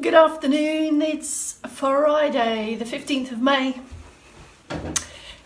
Good afternoon, it's Friday the 15th of May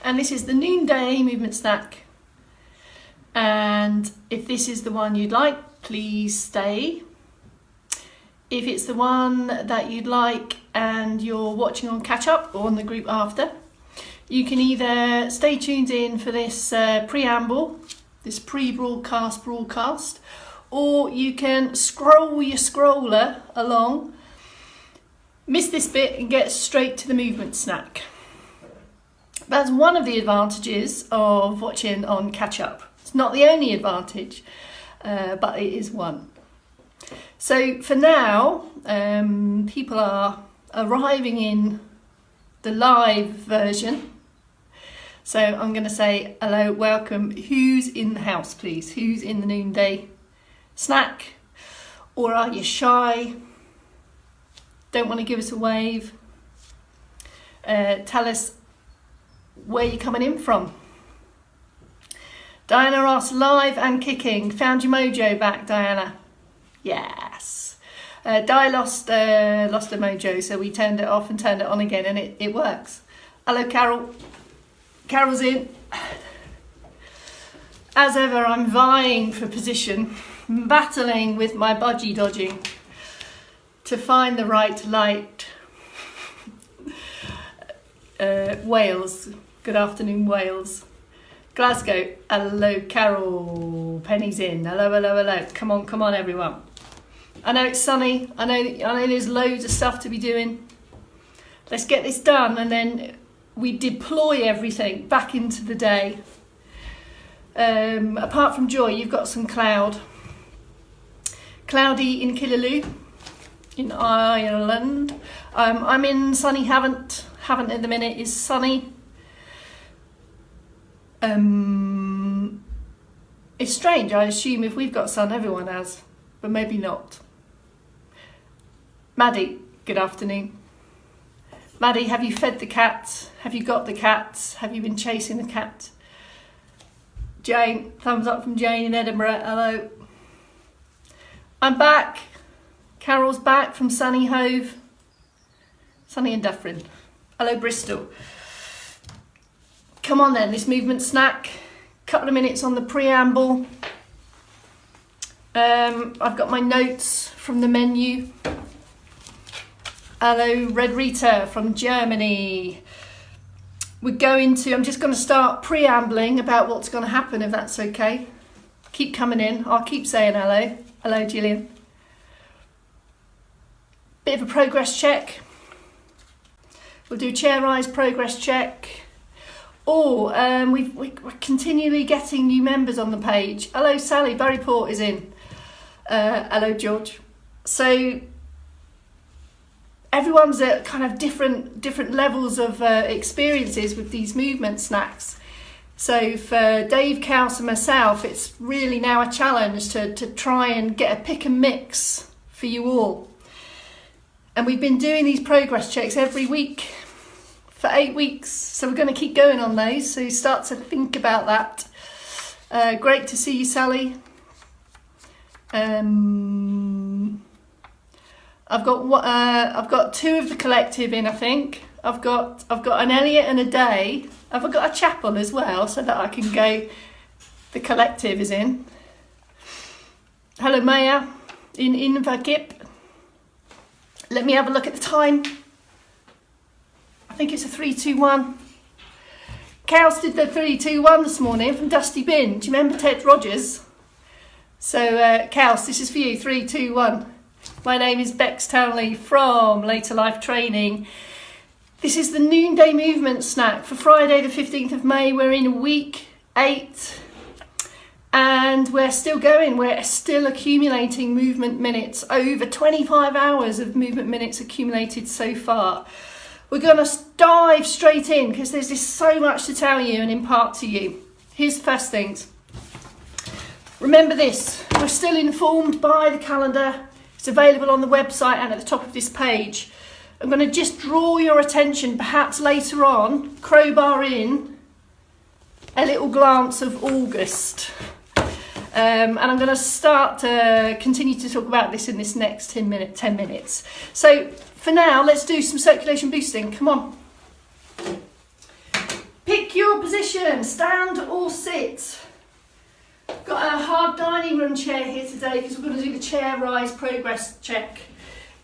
and this is the noonday movement snack, and if this is the one you'd like, please stay. If it's the one that you'd like and you're watching on catch up or on the group after, you can either stay tuned in for this preamble, this broadcast, or you can scroll your scroller along, miss this bit and get straight to the movement snack. That's one of the advantages of watching on catch up. It's not the only advantage, but it is one. So for now, people are arriving in the live version. So I'm going to say hello, welcome. Who's in the house, please? Who's in the noonday snack? Or are you shy? Don't want to give us a wave? Tell us where you're coming in from. Diana asks, live and kicking. Found your mojo back, Diana? Yes. Di lost her mojo, so we turned it off and turned it on again, and it works. Hello, Carol. Carol's in. As ever, I'm vying for position, battling with my budgie dodging to find the right light. Wales. Good afternoon, Wales. Glasgow. Hello, Carol. Penny's in. Hello. Come on, everyone. I know it's sunny. I know there's loads of stuff to be doing. Let's get this done, and then we deploy everything back into the day. Apart from Joy, you've got some cloud. Cloudy in Killaloe, in Ireland. I'm in sunny Haven't at the minute. Is sunny. It's strange. I assume if we've got sun, everyone has, but maybe not. Maddie, good afternoon. Maddie, have you fed the cat? Have you got the cat? Have you been chasing the cat? Jane, thumbs up from Jane in Edinburgh. Hello. I'm back. Carol's back from sunny Hove. Sunny and Dufferin. Hello, Bristol. Come on then, this movement snack. Couple of minutes on the preamble. I've got my notes from the menu. Hello, Red Rita from Germany. I'm just going to start preambling about what's going to happen, if that's okay. Keep coming in. I'll keep saying hello. Hello, Gillian. Bit of a progress check. We'll do chair rise progress check. We're continually getting new members on the page. Hello, Sally. Barryport is in. Hello, George. So everyone's at kind of different levels of experiences with these movement snacks. So for Dave, Kous and myself, it's really now a challenge to try and get a pick and mix for you all. And we've been doing these progress checks every week for 8 weeks. So we're going to keep going on those. So start to think about that. Great to see you, Sally. I've got two of the collective in, I think. I've got an Elliot and a Day. I've got a chapel as well, so that I can go. The collective is in. Hello, Maya in Inverkip. Let me have a look at the time. I think it's a 3-2-1. Kous did the 3-2-1 this morning from Dusty Bin. Do you remember Ted Rogers? So, Kous, this is for you. 3-2-1. My name is Bex Townley from Later Life Training. This is the noonday movement snack for Friday the 15th of May. We're in week 8 and we're still going. We're still accumulating movement minutes. Over 25 hours of movement minutes accumulated so far. We're going to dive straight in because there's just so much to tell you and impart to you. Here's the first things. Remember this, we're still informed by the calendar. It's available on the website and at the top of this page. I'm going to just draw your attention, perhaps later on, crowbar in a little glance of August. And I'm going to start to continue to talk about this in this next 10 minutes. So for now, let's do some circulation boosting. Come on. Pick your position, stand or sit. Got a hard dining room chair here today because we're going to do the chair rise progress check.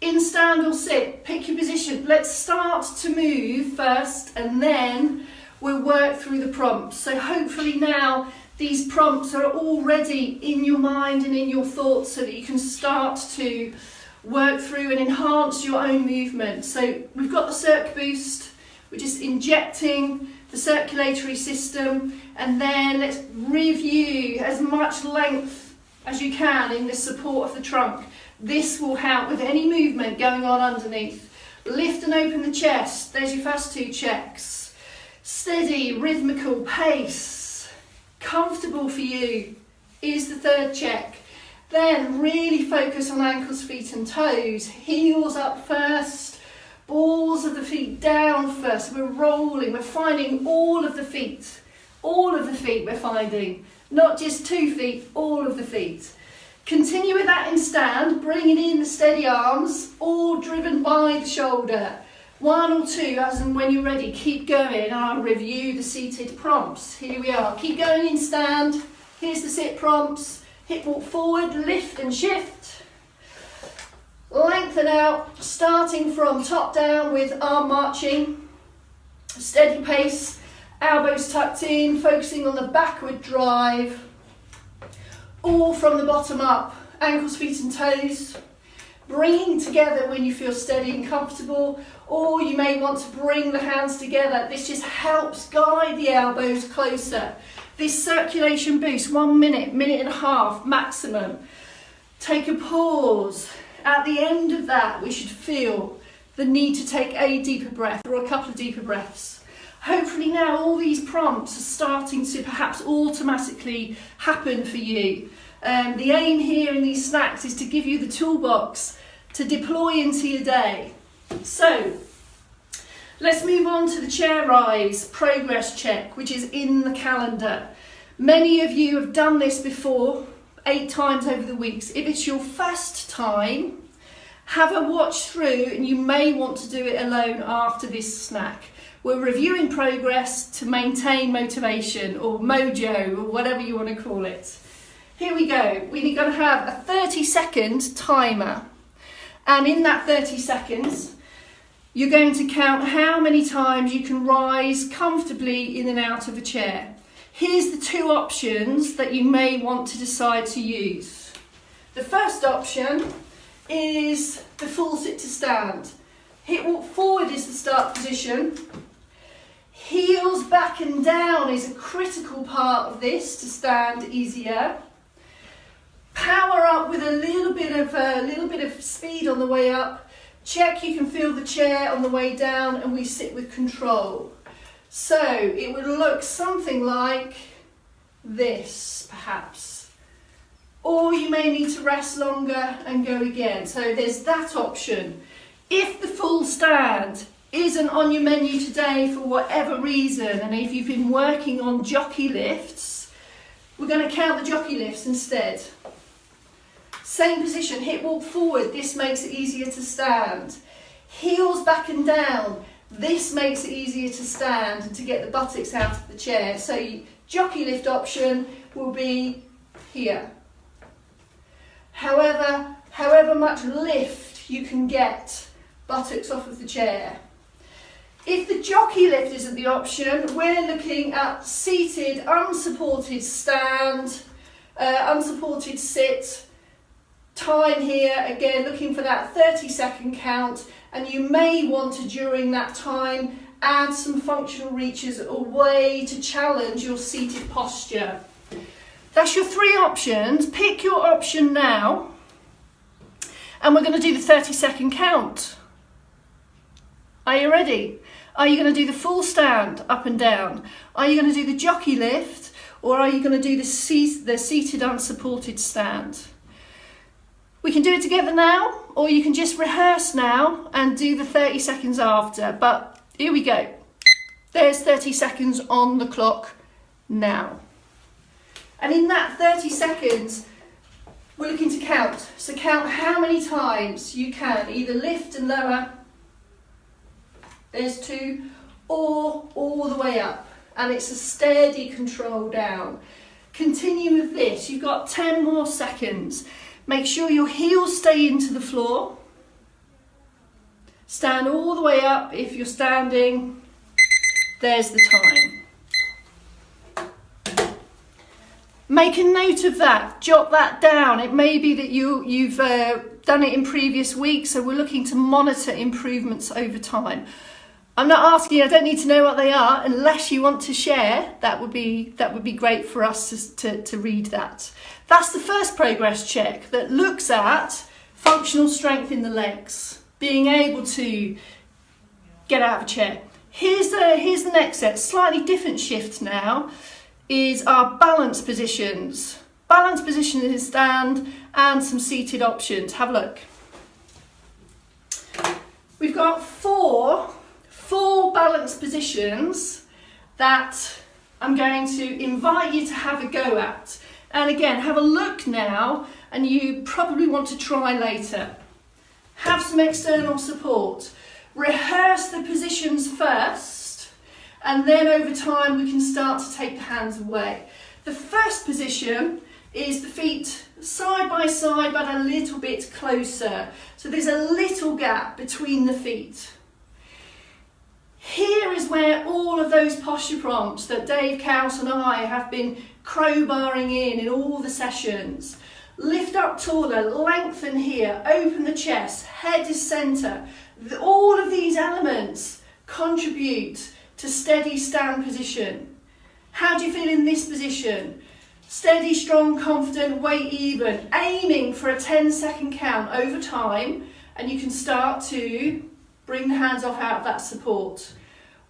In stand or sit, pick your position. Let's start to move first and then we'll work through the prompts. So hopefully now these prompts are already in your mind and in your thoughts so that you can start to work through and enhance your own movement. So we've got the Circ Boost, we're just injecting the circulatory system, and then let's review as much length as you can in the support of the trunk. This will help with any movement going on underneath. Lift and open the chest, there's your first two checks. Steady, rhythmical pace. Comfortable for you is the third check. Then really focus on ankles, feet and toes. Heels up first, balls of the feet down first. We're rolling, we're finding all of the feet. All of the feet we're finding, not just 2 feet, all of the feet. Continue with that in stand, bringing in the steady arms, all driven by the shoulder. 1 or 2, as and when you're ready, keep going, and I'll review the seated prompts. Here we are, keep going in stand. Here's the sit prompts. Hip walk forward, lift and shift. Lengthen out, starting from top down with arm marching. Steady pace, elbows tucked in, focusing on the backward drive. All from the bottom up, ankles, feet and toes. Bringing together when you feel steady and comfortable, or you may want to bring the hands together. This just helps guide the elbows closer. This circulation boost, 1 minute, minute and a half maximum. Take a pause. At the end of that, we should feel the need to take a deeper breath or a couple of deeper breaths. Hopefully now all these prompts are starting to perhaps automatically happen for you. The aim here in these snacks is to give you the toolbox to deploy into your day. So let's move on to the chair rise progress check, which is in the calendar. Many of you have done this before, 8 times over the weeks. If it's your first time, have a watch through, and you may want to do it alone after this snack. We're reviewing progress to maintain motivation or mojo or whatever you want to call it. Here we go. We're going to have a 30-second timer. And in that 30 seconds, you're going to count how many times you can rise comfortably in and out of a chair. Here's the 2 options that you may want to decide to use. The first option is the full sit to stand. Hip walk forward is the start position. Heels back and down is a critical part of this to stand easier. Power up with a little bit of speed on the way up. Check you can feel the chair on the way down, and we sit with control. So it would look something like this, perhaps. Or you may need to rest longer and go again. So there's that option. If the full stand isn't on your menu today for whatever reason, and if you've been working on jockey lifts, we're going to count the jockey lifts instead. Same position, hip walk forward, this makes it easier to stand. Heels back and down, this makes it easier to stand and to get the buttocks out of the chair. So jockey lift option will be here. However much lift you can get buttocks off of the chair. If the jockey lift isn't the option, we're looking at seated, unsupported stand, unsupported sit. Time here, again, looking for that 30-second count, and you may want to, during that time, add some functional reaches, a way to challenge your seated posture. That's your 3 options. Pick your option now, and we're going to do the 30-second count. Are you ready? Are you going to do the full stand up and down? Are you going to do the jockey lift, or are you going to do the seated unsupported stand? We can do it together now, or you can just rehearse now and do the 30 seconds after. But here we go. There's 30 seconds on the clock now. And in that 30 seconds, we're looking to count. So count how many times you can either lift and lower, there's 2, or all the way up. And it's a steady control down. Continue with this. You've got 10 more seconds. Make sure your heels stay into the floor. Stand all the way up. If you're standing, there's the time. Make a note of that. Jot that down. It may be that you've done it in previous weeks, so we're looking to monitor improvements over time. I'm not asking, I don't need to know what they are, unless you want to share. That would be great for us to read that. That's the first progress check that looks at functional strength in the legs, being able to get out of a chair. Here's the next set, slightly different shift now, is our balance positions. Balance position in stand and some seated options. Have a look. We've got four balance positions that I'm going to invite you to have a go at. And again, have a look now, and you probably want to try later. Have some external support. Rehearse the positions first, and then over time we can start to take the hands away. The first position is the feet side by side but a little bit closer. So there's a little gap between the feet. Here is where all of those posture prompts that Dave Cowse and I have been crowbarring in all the sessions. Lift up taller, lengthen here, open the chest, head is centre. All of these elements contribute to steady stand position. How do you feel in this position? Steady, strong, confident, weight even, aiming for a 10-second count over time, and you can start to bring the hands off out of that support.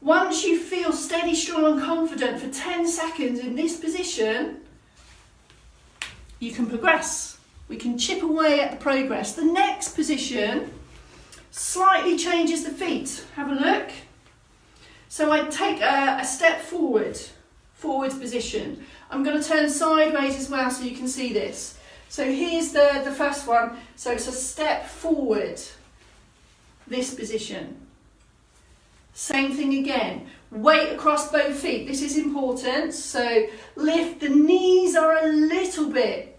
Once you feel steady, strong and confident for 10 seconds in this position, you can progress. We can chip away at the progress. The next position slightly changes the feet. Have a look. So I take a step forwards position. I'm going to turn sideways as well so you can see this. So here's the first one. So it's a step forward, this position. Same thing again. Weight across both feet. This is important. So lift. The knees are a little bit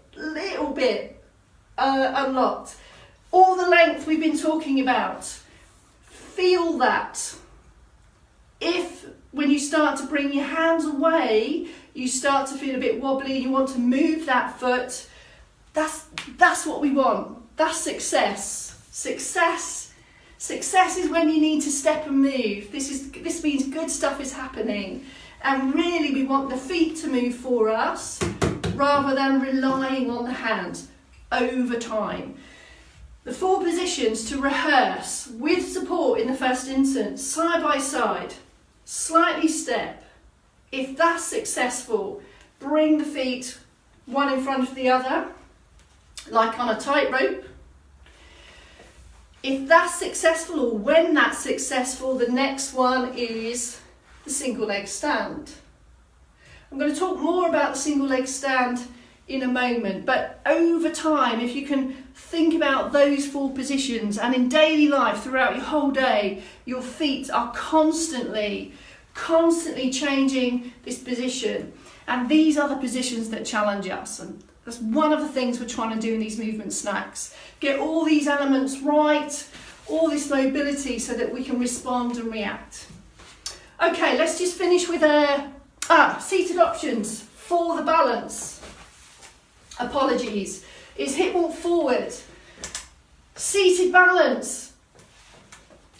unlocked. All the length we've been talking about. Feel that. If when you start to bring your hands away, you start to feel a bit wobbly, you want to move that foot, that's what we want. That's success. Success is when you need to step and move. This means good stuff is happening. And really we want the feet to move for us rather than relying on the hands over time. The 4 positions to rehearse with support in the first instance, side by side, slightly step. If that's successful, bring the feet one in front of the other, like on a tightrope. If that's successful, or when that's successful, the next one is the single leg stand. I'm going to talk more about the single leg stand in a moment, but over time, if you can think about those 4 positions, and in daily life throughout your whole day, your feet are constantly changing this position, and these are the positions that challenge us, and that's one of the things we're trying to do in these movement snacks. Get all these elements right, all this mobility, so that we can respond and react. Okay, let's just finish with seated options for the balance. Apologies. Is hip walk forward. Seated balance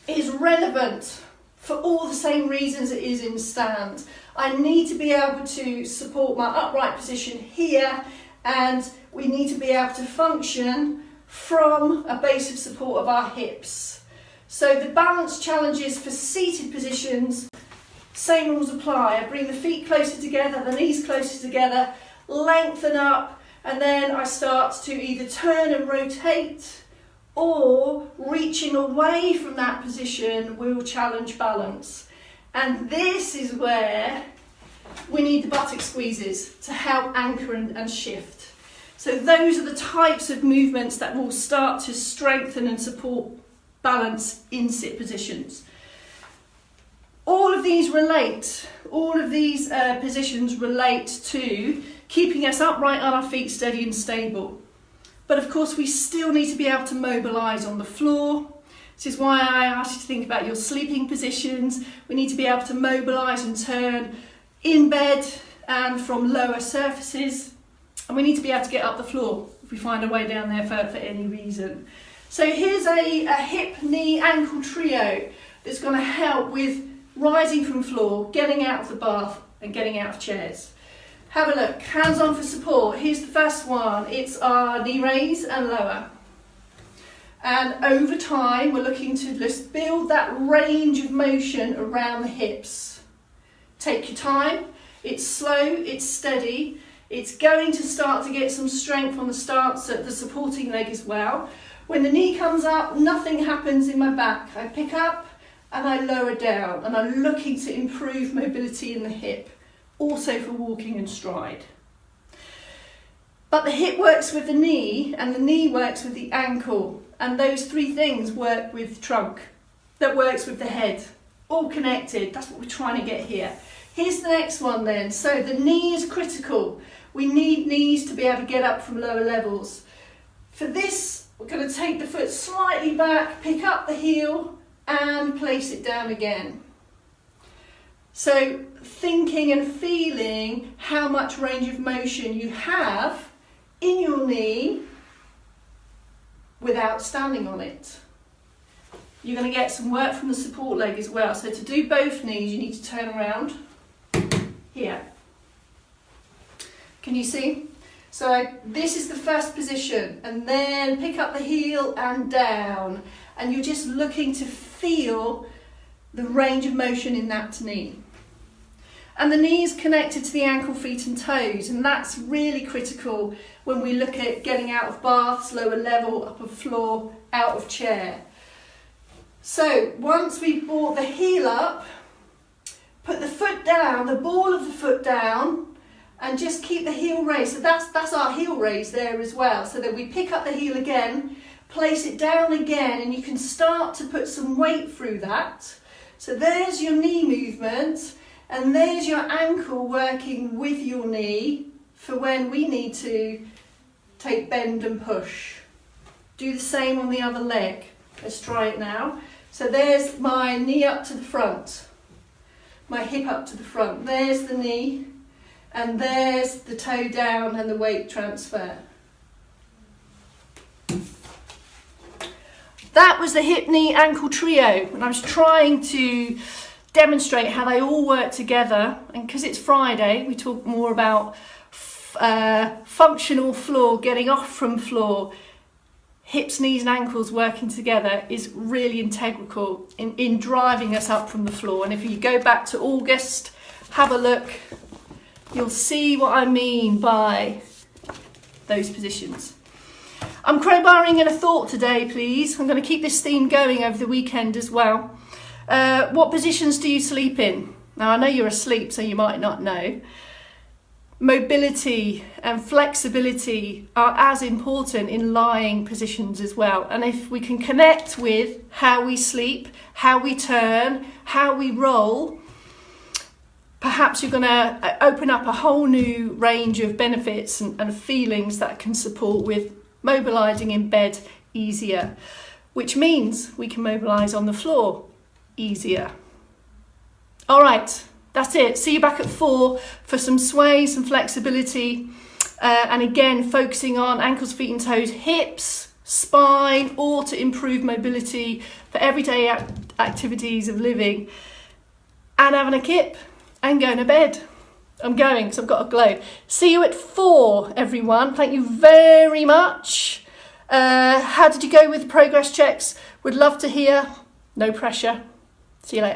is relevant for all the same reasons it is in stand. I need to be able to support my upright position here, and we need to be able to function from a base of support of our hips. So the balance challenges for seated positions, same rules apply. I bring the feet closer together, the knees closer together, lengthen up, and then I start to either turn and rotate, or reaching away from that position will challenge balance. And this is where we need the buttock squeezes to help anchor and shift. So those are the types of movements that will start to strengthen and support balance in sit positions. All of these positions relate to keeping us upright on our feet, steady and stable. But of course we still need to be able to mobilise on the floor. This is why I asked you to think about your sleeping positions. We need to be able to mobilise and turn in bed and from lower surfaces. And we need to be able to get up the floor if we find a way down there for any reason. So here's a hip, knee, ankle trio that's going to help with rising from floor, getting out of the bath and getting out of chairs. Have a look, hands on for support. Here's the first one. It's our knee raise and lower. And over time, we're looking to just build that range of motion around the hips. Take your time. It's slow, it's steady. It's going to start to get some strength on the stance at the supporting leg as well. When the knee comes up, nothing happens in my back. I pick up and I lower down, and I'm looking to improve mobility in the hip, also for walking and stride. But the hip works with the knee, and the knee works with the ankle, and those three things work with the trunk, that works with the head, all connected. That's what we're trying to get here. Here's the next one then. So the knee is critical. We need knees to be able to get up from lower levels. For this, we're going to take the foot slightly back, pick up the heel, and place it down again. So thinking and feeling how much range of motion you have in your knee without standing on it. You're going to get some work from the support leg as well. So to do both knees, you need to turn around here. Can you see? So this is the first position, and then pick up the heel and down. And you're just looking to feel the range of motion in that knee. And the knee is connected to the ankle, feet and toes, and that's really critical when we look at getting out of baths, lower level, upper floor, out of chair. So once we've brought the heel up, put the foot down, the ball of the foot down, and just keep the heel raised. So that's our heel raise there as well. So that we pick up the heel again, place it down again, and you can start to put some weight through that. So there's your knee movement, and there's your ankle working with your knee for when we need to take bend and push. Do the same on the other leg. Let's try it now. So there's my knee up to the front, my hip up to the front. There's the knee, and there's the toe down and the weight transfer. That was the hip, knee, ankle trio, and I was trying to demonstrate how they all work together. And because it's Friday, we talk more about functional floor, getting off from floor. Hips, knees and ankles working together is really integral in driving us up from the floor. And if you go back to August, have a look, you'll see what I mean by those positions. I'm crowbarring in a thought today, please. I'm going to keep this theme going over the weekend as well. What positions do you sleep in? Now, I know you're asleep, so you might not know. Mobility and flexibility are as important in lying positions as well. And if we can connect with how we sleep, how we turn, how we roll, perhaps you're going to open up a whole new range of benefits and feelings that can support with mobilising in bed easier, which means we can mobilise on the floor easier. All right, that's it. See you back at 4 for some sway, some flexibility, and again focusing on ankles, feet and toes, hips, spine, all to improve mobility for everyday activities of living, and having a kip and going to bed. I'm going because I've got a glow. See you at 4, everyone. Thank you very much. How did you go with progress checks? Would love to hear. No pressure. See you later.